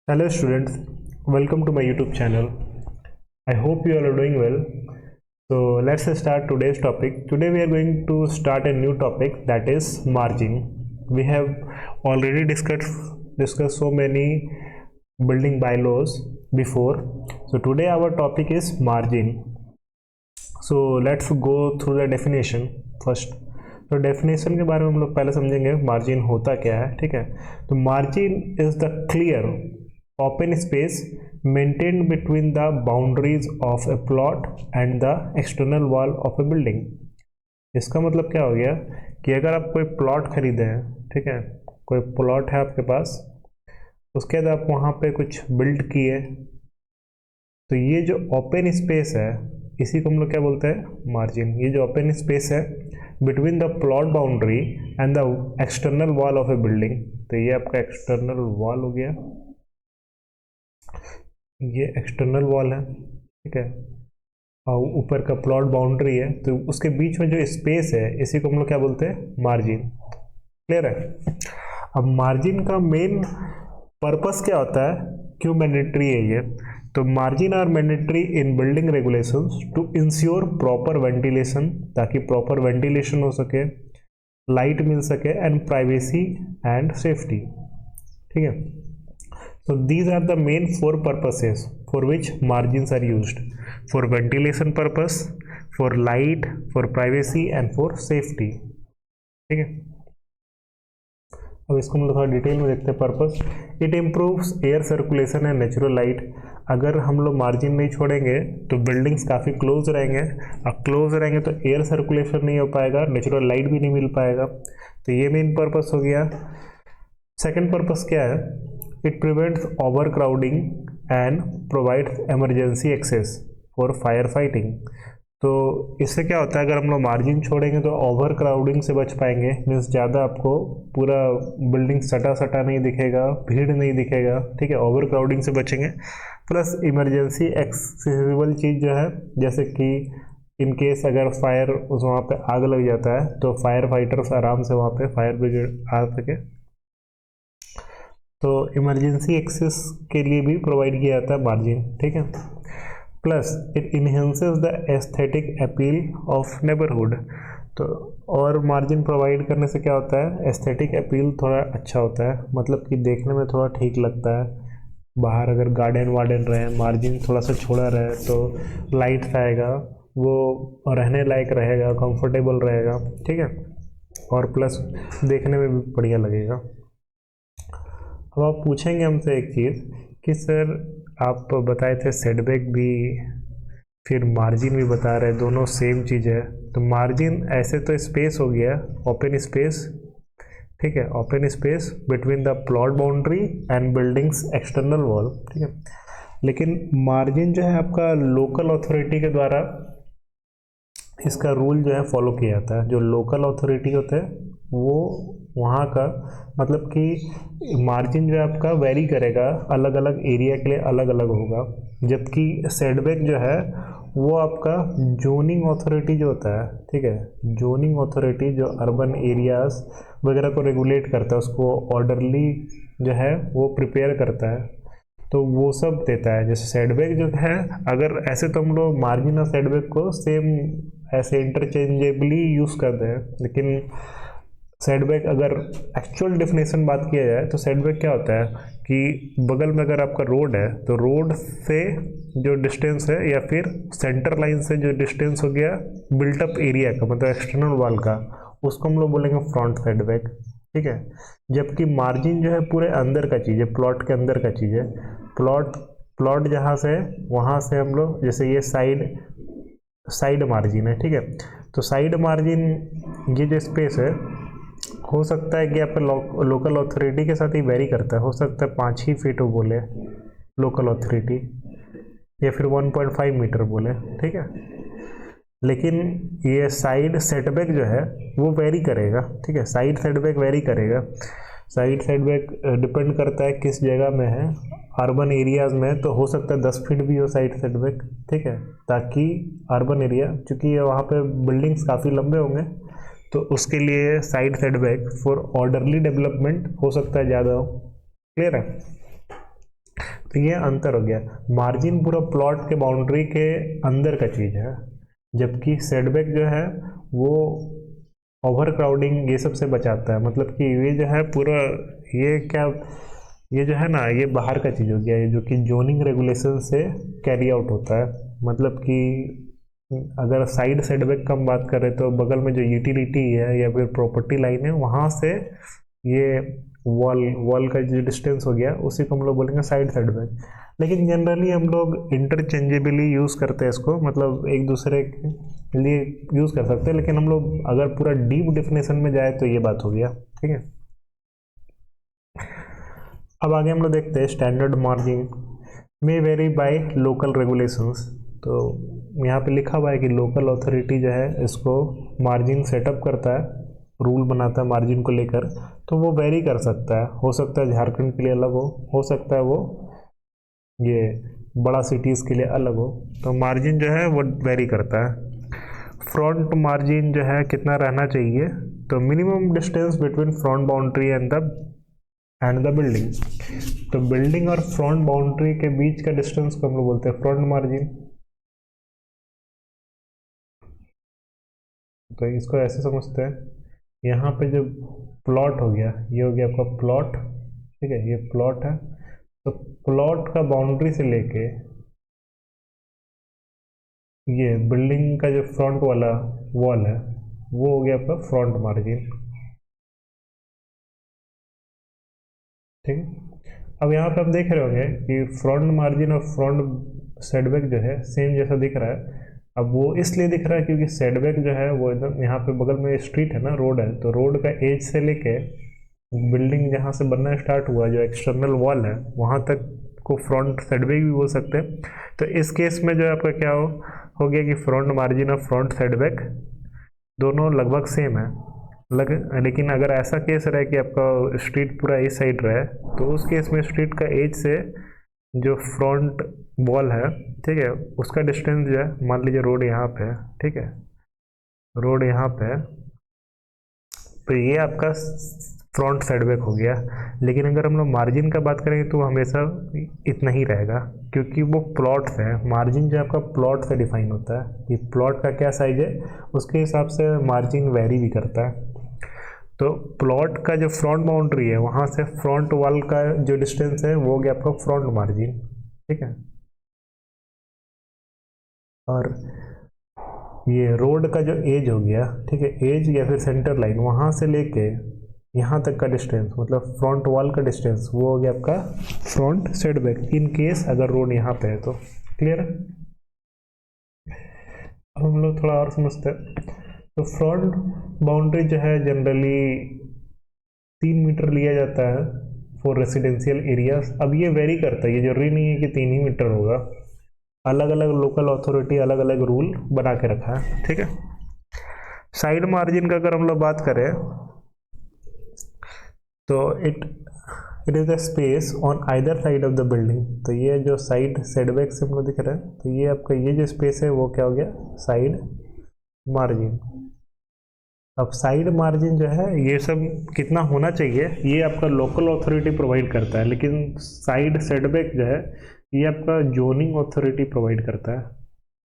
Hello students, welcome to my YouTube channel. I hope you all are doing well. So let's start today's topic. Today we are going to start a new topic, that is margin. We have already discussed so many building bylaws before. So today our topic is margin. So let's go through the definition first. तो definition के बारे में हम लोग पहले समझेंगे margin होता क्या है, ठीक है। तो margin is the clear open space maintained between the boundaries of A plot and the external wall of A building. इसका मतलब क्या हो गया कि अगर आप कोई प्लॉट खरीदे हैं, ठीक है, कोई प्लॉट है आपके पास, उसके बाद आप वहाँ पे कुछ बिल्ड किए, तो ये जो ओपन स्पेस है इसी को हम लोग क्या बोलते हैं, मार्जिन। ये जो ओपन स्पेस है between the plot boundary and the external wall of A building, तो ये आपका एक्सटर्नल वॉल हो गया, ये एक्सटर्नल वॉल है, ठीक है, और ऊपर का प्लॉट बाउंड्री है, तो उसके बीच में जो स्पेस है इसी को हम लोग क्या बोलते हैं, मार्जिन। क्लियर है। अब मार्जिन का मेन पर्पस क्या होता है, क्यों मैंडेटरी है ये? तो margin are mandatory in building regulations to ensure proper ventilation, ताकि प्रॉपर वेंटिलेशन हो सके, लाइट मिल सके एंड प्राइवेसी एंड सेफ्टी, ठीक है। So these are the main four purposes for which margins are used: for ventilation purpose, for light, for privacy and for safety, ठीक है। अब इसको हम लोग थोड़ा डिटेल में देखते हैं। Purpose, it improves air circulation and natural light. अगर हम लोग मार्जिन नहीं छोड़ेंगे तो बिल्डिंग्स काफ़ी क्लोज रहेंगे, और क्लोज रहेंगे तो एयर सर्कुलेशन नहीं हो पाएगा, नेचुरल लाइट भी नहीं मिल पाएगा, तो ये मेन पर्पस हो गया। सेकेंड पर्पस क्या है, it prevents overcrowding and provides emergency access for firefighting. तो इससे क्या होता है, अगर हम लोग मार्जिन छोड़ेंगे तो ओवर क्राउडिंग से बच पाएंगे, मीन्स ज़्यादा आपको पूरा बिल्डिंग सटा सटा नहीं दिखेगा, भीड़ नहीं दिखेगा, ठीक है, ओवर क्राउडिंग से बचेंगे। प्लस इमरजेंसी एक्सेसिबल चीज़ जो है, जैसे कि इन केस अगर फायर उस वहाँ पे आग लग जाता है तो फायर फाइटर्स आराम से वहाँ पे फायर ब्रिगेड आ सके, तो इमरजेंसी एक्सेस के लिए भी प्रोवाइड किया जाता है मार्जिन, ठीक है। Plus it enhances the aesthetic appeal of neighbourhood. तो और मार्जिन प्रोवाइड करने से क्या होता है, एस्थेटिक अपील थोड़ा अच्छा होता है, मतलब कि देखने में थोड़ा ठीक लगता है। बाहर अगर गार्डन वार्डन रहे, मार्जिन थोड़ा सा छोड़ा रहे तो लाइट आएगा, वो रहने लायक रहेगा, कंफर्टेबल रहेगा, ठीक है, और प्लस देखने में भी बढ़िया लगेगा। अब आप पूछेंगे हमसे एक चीज़ कि सर आप बताए थे सेटबैक भी, फिर मार्जिन भी बता रहे, दोनों सेम चीज़ है। तो मार्जिन ऐसे तो स्पेस हो गया, ओपन स्पेस, ठीक है, open space between the plot boundary and buildings external wall, ठीक है। लेकिन मार्जिन जो है आपका लोकल अथॉरिटी के द्वारा इसका रूल जो है फॉलो किया जाता है। जो लोकल अथॉरिटी होते हैं वो वहाँ का मतलब कि मार्जिन जो है आपका वेरी करेगा, अलग अलग एरिया के लिए अलग अलग होगा, जबकि सेटबैक जो है वो आपका जोनिंग अथॉरिटी जो होता है, ठीक है, जोनिंग अथॉरिटी जो अर्बन एरियाज वगैरह को रेगुलेट करता है, उसको ऑर्डरली जो है वो प्रिपेयर करता है, तो वो सब देता है। जैसे सेटबैक जो है, अगर ऐसे तो हम लोग मार्जिन और सेटबैक को सेम ऐसे इंटरचेंजेबली यूज़ करते हैं, लेकिन सेटबैक अगर एक्चुअल डेफिनेशन बात किया जाए तो सेटबैक क्या होता है कि बगल में अगर आपका रोड है तो रोड से जो डिस्टेंस है, या फिर सेंटर लाइन से जो डिस्टेंस हो गया बिल्टअप एरिया का, मतलब एक्सटर्नल वॉल का, उसको हम लोग बोलेंगे फ्रंट सेटबैक, ठीक है। जबकि मार्जिन जो है पूरे अंदर का चीज़ है, प्लॉट के अंदर का चीज़ है। प्लॉट जहाँ से वहाँ से हम लोग, जैसे ये साइड मार्जिन है, ठीक है, तो साइड मार्जिन ये जो स्पेस है हो सकता है कि आपका लोकल अथॉरिटी के साथ ही वेरी करता है, हो सकता है 5 ही फीट वो बोले लोकल अथॉरिटी, या फिर 1.5 मीटर बोले, ठीक है। लेकिन ये साइड सेटबैक जो है वो वेरी करेगा, ठीक है, साइड सेटबैक वेरी करेगा। साइड सेटबैक डिपेंड करता है किस जगह में है, अर्बन एरियाज में तो हो सकता है 10 फीट भी हो साइड सेटबैक, ठीक है, ताकि अर्बन एरिया, चूँकि वहाँ पे बिल्डिंग्स काफ़ी लंबे होंगे तो उसके लिए side setback for orderly development हो सकता है ज़्यादा हो। क्लियर है। तो ये अंतर हो गया। मार्जिन पूरा प्लॉट के बाउंड्री के अंदर का चीज़ है, जबकि सेटबैक जो है वो ओवर क्राउडिंग ये सब से बचाता है। मतलब कि ये जो है पूरा ये क्या, ये जो है ना ये बाहर का चीज़ हो गया, ये जो कि जोनिंग रेगुलेशन से कैरी आउट होता है। मतलब कि अगर साइड सेटबैक का हम बात करें तो बगल में जो यूटिलिटी है या फिर प्रॉपर्टी लाइन है वहाँ से ये वॉल का जो डिस्टेंस हो गया उसी को हम लोग बोलेंगे साइड सेटबैक। लेकिन जनरली हम लोग इंटरचेंजेबली यूज़ करते हैं इसको, मतलब एक दूसरे के लिए यूज़ कर सकते हैं। लेकिन हम लोग अगर पूरा डीप डेफिनेशन में जाए तो ये बात हो गया, ठीक है। अब आगे हम लोग देखते हैं स्टैंडर्ड मार्जिन में वेरी बाय लोकल रेगुलेशंस। तो यहाँ पे लिखा हुआ है कि लोकल अथॉरिटी जो है इसको मार्जिन सेटअप करता है, रूल बनाता है मार्जिन को लेकर। तो वो वेरी कर सकता है, हो सकता है झारखंड के लिए अलग हो सकता है वो ये बड़ा सिटीज़ के लिए अलग हो। तो मार्जिन जो है वो वेरी करता है। फ्रंट मार्जिन जो है कितना रहना चाहिए, तो minimum distance between front boundary and the building. तो बिल्डिंग और फ्रंट बाउंड्री के बीच का डिस्टेंस को हम लोग बोलते हैं फ्रंट मार्जिन। तो इसको ऐसे समझते हैं, यहाँ पे जो प्लॉट हो गया ये हो गया आपका प्लॉट, ठीक है, ये प्लॉट है। तो प्लॉट का बाउंड्री से लेके ये बिल्डिंग का जो फ्रंट वाला वॉल है वो हो गया आपका फ्रंट मार्जिन, ठीक है। अब यहाँ पे आप देख रहे होंगे कि फ्रंट मार्जिन और फ्रंट सेटबैक जो है सेम जैसा दिख रहा है। अब वो इसलिए दिख रहा है क्योंकि सेटबैक जो है वो एकदम यहाँ पे बगल में स्ट्रीट है ना, रोड है, तो रोड का एज से लेके बिल्डिंग जहाँ से बनना स्टार्ट हुआ जो एक्सटर्नल वॉल है वहाँ तक को फ्रंट सेटबैक भी बोल सकते हैं। तो इस केस में जो है आपका क्या हो गया कि फ्रंट मार्जिन और फ्रंट सेटबैक दोनों लगभग सेम है। लेकिन अगर ऐसा केस रहे कि आपका स्ट्रीट पूरा इस साइड रहे तो उस केस में स्ट्रीट का एज से जो फ्रंट वॉल है, ठीक है, उसका डिस्टेंस जो है, मान लीजिए रोड यहाँ पे है, ठीक है, रोड यहाँ पे है, तो ये आपका फ्रंट सेटबैक हो गया। लेकिन अगर हम लोग मार्जिन का बात करेंगे तो हमेशा इतना ही रहेगा क्योंकि वो प्लॉट से है। मार्जिन जो आपका प्लॉट से डिफाइन होता है कि प्लॉट का क्या साइज है उसके हिसाब से मार्जिन वेरी भी करता है। तो प्लॉट का जो फ्रंट बाउंड्री है वहाँ से फ्रंट वॉल का जो डिस्टेंस है वो हो गया आपका फ्रंट मार्जिन, ठीक है। और ये रोड का जो एज हो गया, ठीक है, एज या फिर सेंटर लाइन वहाँ से लेके यहाँ तक का डिस्टेंस मतलब फ्रंट वॉल का डिस्टेंस वो हो गया आपका फ्रंट सेटबैक, इन केस अगर रोड यहाँ पे है तो। क्लियर है। अब हम लोग थोड़ा और समझते हैं। तो फ्रंट बाउंड्री जो है जनरली 3 मीटर लिया जाता है फॉर रेसिडेंशियल एरियाज। अब ये वेरी करता है, ये जरूरी नहीं है कि 3 ही मीटर होगा, अलग अलग लोकल अथॉरिटी अलग अलग रूल बना के रखा है, ठीक है। साइड मार्जिन का अगर हम लोग बात करें तो it is the space on either side of the building. तो ये जो साइड सेटबैक से हम लोग दिख रहा है तो ये आपका ये जो स्पेस है वो क्या हो गया साइड मार्जिन। अब साइड मार्जिन जो है ये सब कितना होना चाहिए ये आपका लोकल अथॉरिटी प्रोवाइड करता है, लेकिन साइड सेटबैक जो है ये आपका जोनिंग अथॉरिटी प्रोवाइड करता है,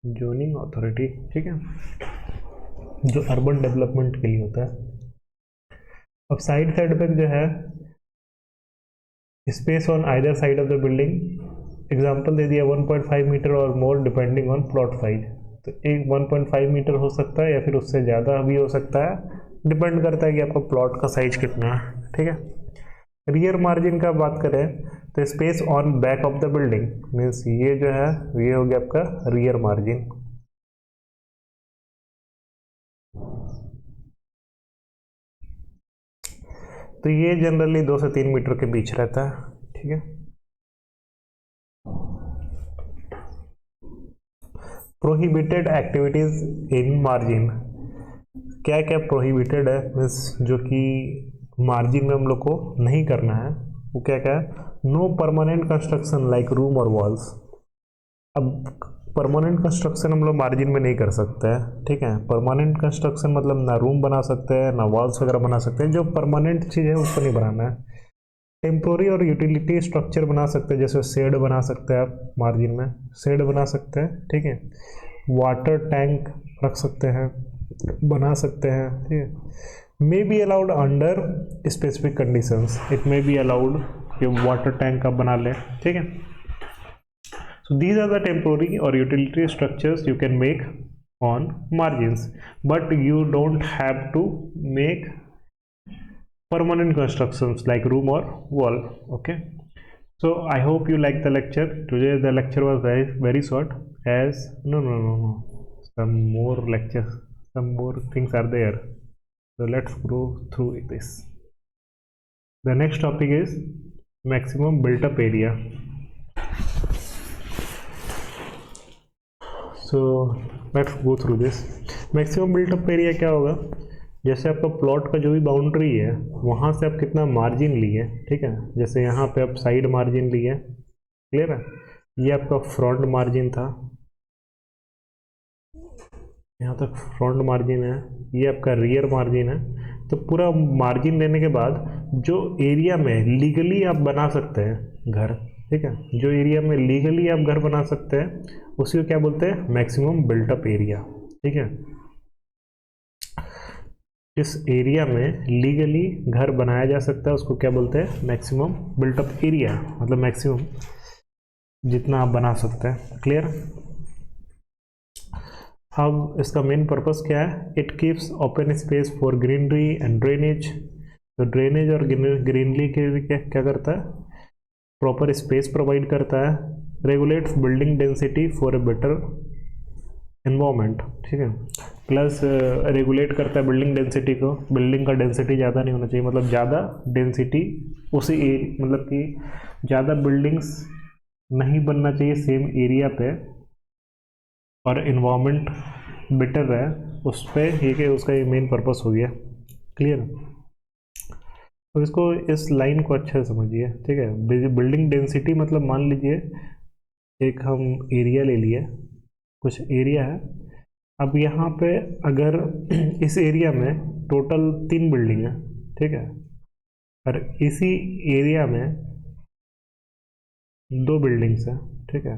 जोनिंग अथॉरिटी, ठीक है, जो अर्बन डेवलपमेंट के लिए होता है। अब साइड सेटबैक जो है space on either side of the building, example दे दिया 1.5 metre or more depending on plot size. तो एक 1.5 मीटर हो सकता है या फिर उससे ज़्यादा भी हो सकता है, डिपेंड करता है कि आपका प्लॉट का साइज कितना है, ठीक है। रियर मार्जिन का बात करें तो space on back of the building means ये जो है ये हो गया आपका रियर मार्जिन। तो ये जनरली 2 से 3 मीटर के बीच रहता है, ठीक है। प्रोहिबिटेड एक्टिविटीज इन मार्जिन, क्या क्या प्रोहिबिटेड है मीन्स जो कि मार्जिन में हम लोग को नहीं करना है वो क्या क्या है। No permanent construction like room और वॉल्स। अब परमानेंट कंस्ट्रक्शन हम लोग मार्जिन में नहीं कर सकते हैं, ठीक है। परमानेंट कंस्ट्रक्शन मतलब ना रूम बना सकते हैं ना वॉल्स वगैरह बना सकते हैं, जो परमानेंट चीज़ है उसको नहीं बनाना है। टेम्पोरी और यूटिलिटी स्ट्रक्चर बना सकते हैं, जैसे शेड बना सकते हैं आप, मार्जिन में शेड बना सकते हैं, ठीक है। वाटर टैंक रख सकते हैं, बना सकते हैं, ठीक है। May be allowed under specific conditions, it may be allowed कि वाटर टैंक आप बना लें, ठीक है। So these are the temporary or utility structures you can make on margins, but you don't have to make permanent constructions like room or wall. Okay, so I hope you like the lecture. Today the lecture was very short, as no, some more lectures, some more things are there, so let's go through this. The next topic is maximum built up area. So let's go through this. Maximum built up area क्या होगा, जैसे आपका plot का जो भी boundary है वहाँ से आप कितना मार्जिन लिए, ठीक है। जैसे यहाँ पे आप साइड मार्जिन लिए, क्लियर है, ये आपका फ्रंट मार्जिन था, यहाँ तक फ्रंट मार्जिन है, ये आपका रियर मार्जिन है। तो पूरा मार्जिन लेने के बाद जो एरिया में लीगली आप बना सकते हैं घर, ठीक है, जो एरिया में लीगली आप घर बना सकते हैं उसी को क्या बोलते हैं, मैक्सिमम बिल्टअप एरिया, ठीक है। जिस एरिया में लीगली घर बनाया जा सकता है उसको क्या बोलते हैं, मैक्सिमम बिल्टअप एरिया, मतलब मैक्सिमम जितना आप बना सकते हैं, क्लियर। अब इसका मेन पर्पस क्या है, it keeps open space for greenery and drainage. तो ड्रेनेज और ग्रीनरी के लिए क्या करता है, प्रॉपर स्पेस प्रोवाइड करता है। Regulates building density for a better environment, ठीक है। प्लस रेगुलेट करता है बिल्डिंग डेंसिटी को, बिल्डिंग का डेंसिटी ज़्यादा नहीं होना चाहिए, मतलब ज़्यादा डेंसिटी उसी मतलब कि ज़्यादा बिल्डिंग्स नहीं बनना चाहिए सेम एरिया पे, और इन्वायरमेंट बेटर रहे उस पर, ये कि उसका ये मेन पर्पस हो गया, क्लियर। तो इसको, इस लाइन को अच्छे से समझिए, ठीक है। बिल्डिंग डेंसिटी मतलब मान लीजिए एक हम एरिया ले लिए, कुछ एरिया है, अब यहाँ पे अगर इस एरिया में टोटल 3 बिल्डिंग है, ठीक है, और इसी एरिया में 2 बिल्डिंग्स हैं, ठीक है,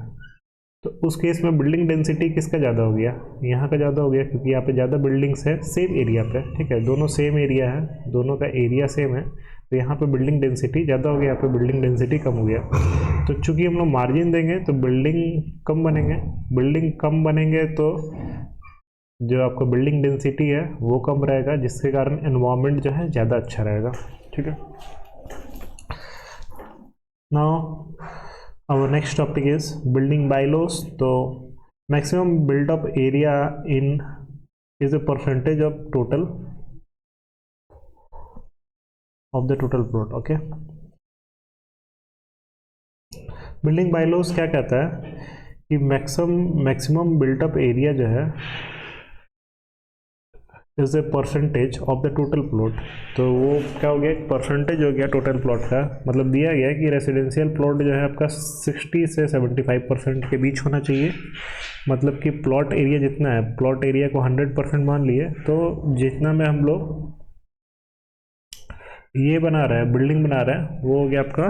तो उस केस में बिल्डिंग डेंसिटी किसका ज़्यादा हो गया, यहाँ का ज़्यादा हो गया, क्योंकि यहाँ पे ज़्यादा बिल्डिंग्स है सेम एरिया पे, ठीक है, दोनों सेम एरिया है, दोनों का एरिया सेम है, तो यहाँ पे बिल्डिंग डेंसिटी ज़्यादा हो गया, यहाँ पे बिल्डिंग डेंसिटी कम हो गया। तो चूंकि हम लोग मार्जिन देंगे तो बिल्डिंग कम बनेंगे, बिल्डिंग कम बनेंगे तो जो आपका बिल्डिंग डेंसिटी है वो कम रहेगा, जिसके कारण एनवायरनमेंट जो है ज़्यादा अच्छा रहेगा, ठीक है। Now our next topic is building bylaws. तो maximum built up area in is a percentage of total of the total plot, okay। Building bylaws क्या कहता है कि मैक्सिमम बिल्ट अप एरिया जो है is a percentage of the total plot. तो वो क्या हो गया, एक परसेंटेज हो गया टोटल प्लॉट का, मतलब दिया गया कि रेसिडेंशियल प्लॉट जो है आपका 60 से 75% के बीच होना चाहिए। मतलब कि प्लॉट एरिया जितना है, प्लॉट एरिया को 100% मान लिए, तो जितना में हम लोग ये बना रहे हैं, बिल्डिंग बना रहे हैं, वो हो गया आपका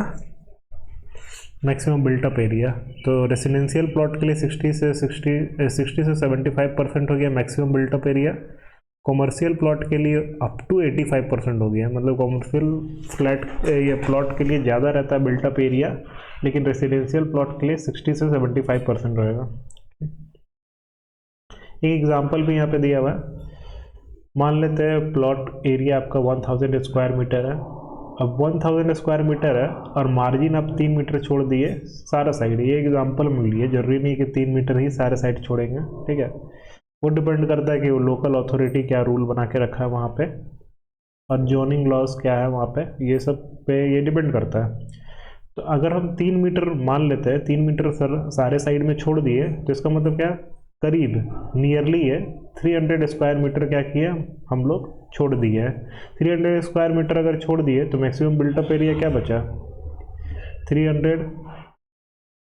मैक्सिमम बिल्टअप एरिया। तो रेसिडेंशियल प्लॉट के लिए 60 से 75% हो गया maximum built up area. Commercial plot के लिए अप टू 85% हो गया, मतलब कॉमर्शियल फ्लैट या प्लॉट के लिए ज़्यादा रहता है बिल्टअप एरिया, लेकिन रेसिडेंशियल प्लॉट के लिए 60 से 75% रहेगा। एक एग्जांपल भी यहाँ पे दिया हुआ है, मान लेते हैं प्लॉट एरिया आपका 1000 स्क्वायर मीटर है। अब 1000 स्क्वायर मीटर है और मार्जिन आप 3 मीटर छोड़ दिए सारा साइड, ये एग्जांपल मिल लिए, जरूरी नहीं कि 3 मीटर ही सारे साइड छोड़ेंगे, ठीक है। वो डिपेंड करता है कि वो लोकल अथॉरिटी क्या रूल बना के रखा है वहाँ पे, और जोनिंग लॉज क्या है वहाँ पे, ये सब पे ये डिपेंड करता है। तो अगर हम 3 मीटर मान लेते हैं, 3 मीटर सारे साइड में छोड़ दिए, तो इसका मतलब क्या, करीब नियरली है 300 स्क्वायर मीटर क्या किया हम लोग छोड़ दिए है। 300 स्क्वायर मीटर अगर छोड़ दिए तो मैक्सिमम बिल्टअप एरिया क्या बचा, 300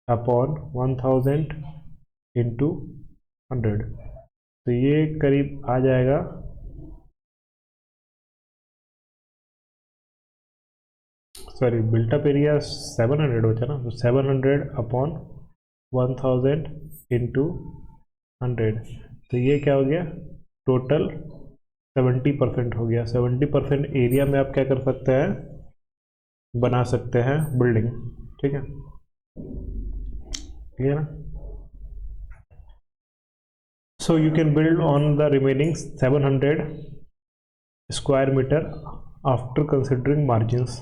अपॉन 1000 इंटू 100, तो ये करीब आ जाएगा 60 सॉरी बिल्टअप एरिया 700 बचा ना, तो 700 अपॉन 1000 इंटू 100, तो ये क्या हो गया, टोटल 70% हो गया। 70% एरिया में आप क्या कर सकते हैं, बना सकते हैं बिल्डिंग, ठीक है, क्लियर है। So you can build on the remaining 700 square meter after considering margins.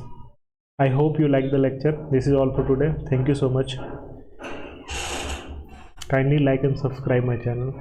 I hope you like the lecture. This is all for today. Thank you so much. Kindly like and subscribe my channel.